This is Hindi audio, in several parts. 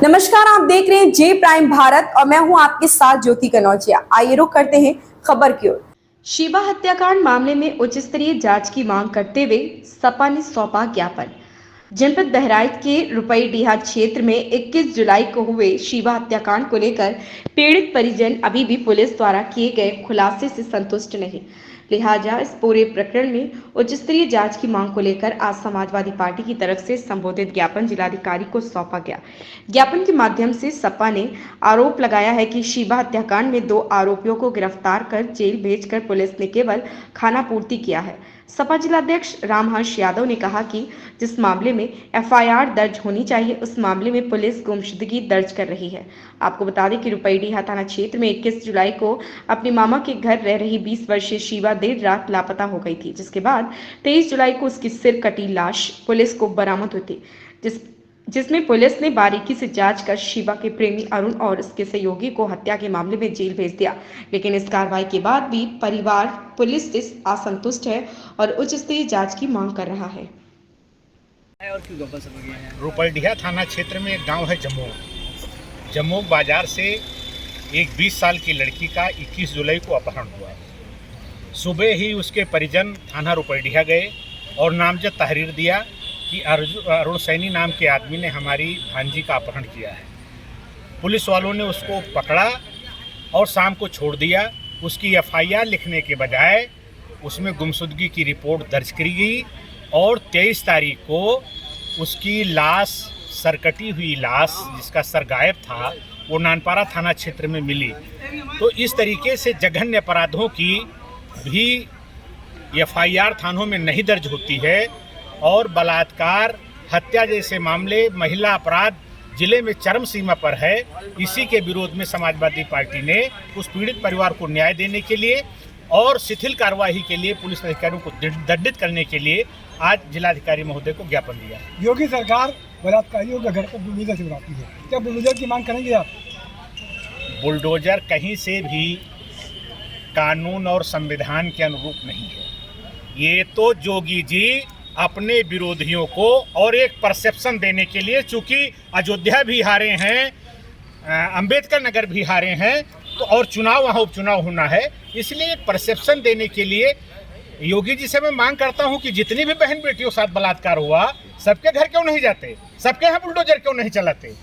नमस्कार, आप देख रहे हैं जे प्राइम भारत और मैं हूं आपके साथ ज्योति कनौजिया। आइए रुक करते हैं खबर की ओर। शीबा हत्याकांड मामले में उच्च स्तरीय जांच की मांग करते हुए सपा ने सौंपा ज्ञापन। जनपद बहराइच के रुपईडीहा क्षेत्र में 21 जुलाई को हुए शीबा हत्याकांड को लेकर पीड़ित परिजन अभी भी पुलिस द्वारा किए गए खुलासे से संतुष्ट नहीं। लिहाजा इस पूरे प्रकरण में उच्च स्तरीय जांच की मांग को लेकर आज समाजवादी पार्टी की तरफ से संबोधित ज्ञापन जिलाधिकारी को सौंपा गया। ज्ञापन के माध्यम से सपा ने आरोप लगाया है कि शीबा हत्याकांड में 2 आरोपियों को गिरफ्तार कर जेल भेजकर पुलिस ने केवल खानापूर्ति किया है। सपा जिलाध्यक्ष रामहर्ष यादव ने कहा कि जिस मामले में एफआईआर दर्ज होनी चाहिए उस मामले में पुलिस गुमशुदगी दर्ज कर रही है। आपको बता दें कि रुपईडीहा थाना क्षेत्र में 21 जुलाई को अपने मामा के घर रह रही 20 वर्षीय शीबा देर रात लापता हो गई थी, जिसके बाद 23 जुलाई को उसकी सिर कटी लाश पुलिस को बरामद हुई थी, जिसमें पुलिस ने बारीकी से जांच कर शीबा के प्रेमी अरुण और उसके सहयोगी को हत्या के मामले में जेल भेज दिया। लेकिन इस कार्रवाई के बाद भी परिवार पुलिस से असंतुष्ट है और उच्च स्तरीय जांच की मांग कर रहा है। रुपईडीहा थाना क्षेत्र में एक गांव है जम्मू बाजार से एक 20 साल की लड़की का 21 जुलाई को अपहरण हुआ। सुबह ही उसके परिजन थाना रुपईडीहा गए और नामजद तहरीर दिया कि अरुण सैनी नाम के आदमी ने हमारी भांजी का अपहरण किया है। पुलिस वालों ने उसको पकड़ा और शाम को छोड़ दिया। उसकी एफआईआर लिखने के बजाय उसमें गुमशुदगी की रिपोर्ट दर्ज करी गई और 23 तारीख को उसकी लाश, सरकटी हुई लाश जिसका सर गायब था, वो नानपारा थाना क्षेत्र में मिली। तो इस तरीके से जघन्य अपराधों की भी एफआईआर थानों में नहीं दर्ज होती है और बलात्कार, हत्या जैसे मामले, महिला अपराध जिले में चरम सीमा पर है। इसी के विरोध में समाजवादी पार्टी ने उस पीड़ित परिवार को न्याय देने के लिए और शिथिल कार्रवाई के लिए पुलिस अधिकारियों को दंडित करने के लिए आज जिलाधिकारी महोदय को ज्ञापन दिया। योगी सरकार बलात्कारियों के घर को बुलडोजर से बनाती है, क्या बुलडोजर की मांग करेंगे आप? बुलडोजर कहीं से भी कानून और संविधान के अनुरूप नहीं है। ये तो जोगी जी अपने विरोधियों को और एक परसेप्शन देने के लिए, चूंकि अयोध्या भी हारे हैं, अंबेडकर नगर भी हारे हैं, तो और चुनाव वहाँ उपचुनाव होना है, इसलिए एक परसेप्शन देने के लिए योगी जी से मैं मांग करता हूँ कि जितनी भी बहन बेटियों साथ बलात्कार हुआ, सबके घर क्यों नहीं जाते, सबके यहाँ बुलडोजर क्यों नहीं चलाते।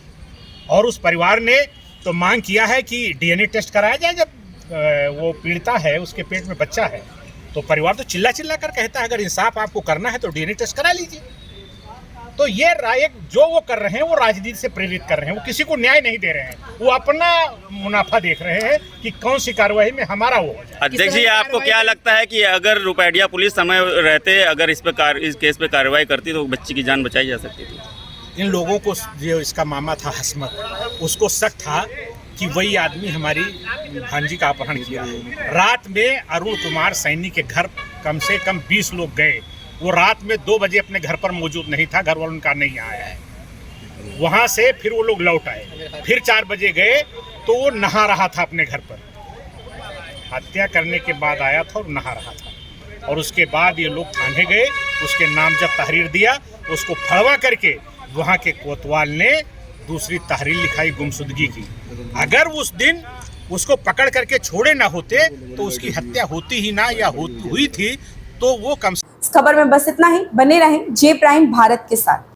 और उस परिवार ने तो मांग किया है कि डीएनए टेस्ट कराया जाए। जब वो पीड़िता है, उसके पेट में बच्चा है, तो परिवार तो चिल्ला चिल्ला कर कहता है अगर इंसाफ आपको करना है तो डीएनए टेस्ट करा लीजिए। तो ये राय जो वो कर रहे हैं वो राजनीति से प्रेरित कर रहे हैं, वो किसी को न्याय नहीं दे रहे हैं, वो अपना मुनाफा देख रहे हैं कि कौन सी कार्रवाई में हमारा वो हो जाए। अध्यक्ष जी, आपको क्या लगता है कि अगर रुपईडीहा पुलिस समय रहते अगर इस केस पे कार्रवाई करती तो बच्ची की जान बचाई जा सकती थी? इन लोगों को, जो इसका मामा था हसमत, उसको शक था कि वही आदमी हमारी भांजी का अपहरण किया है। रात में अरुण कुमार सैनी के घर कम से कम 20 लोग गए। वो रात में 2 बजे अपने घर पर मौजूद नहीं था, घर वालों का नहीं आया है। वहाँ से फिर वो लोग लौट आए, फिर 4 बजे गए तो वो नहा रहा था अपने घर पर। हत्या करने के बाद आया था और नहा रहा था, और उसके बाद ये लोग थाने गए, उसके नामजद तहरीर दिया, उसको फड़वा करके वहाँ के कोतवाल ने दूसरी तहरीर लिखाई गुमशुदगी की। अगर उस दिन उसको पकड़ करके छोड़े ना होते तो उसकी हत्या होती ही ना, या हुई थी तो वो कम। इस खबर में बस इतना ही। बने रहें जे प्राइम भारत के साथ।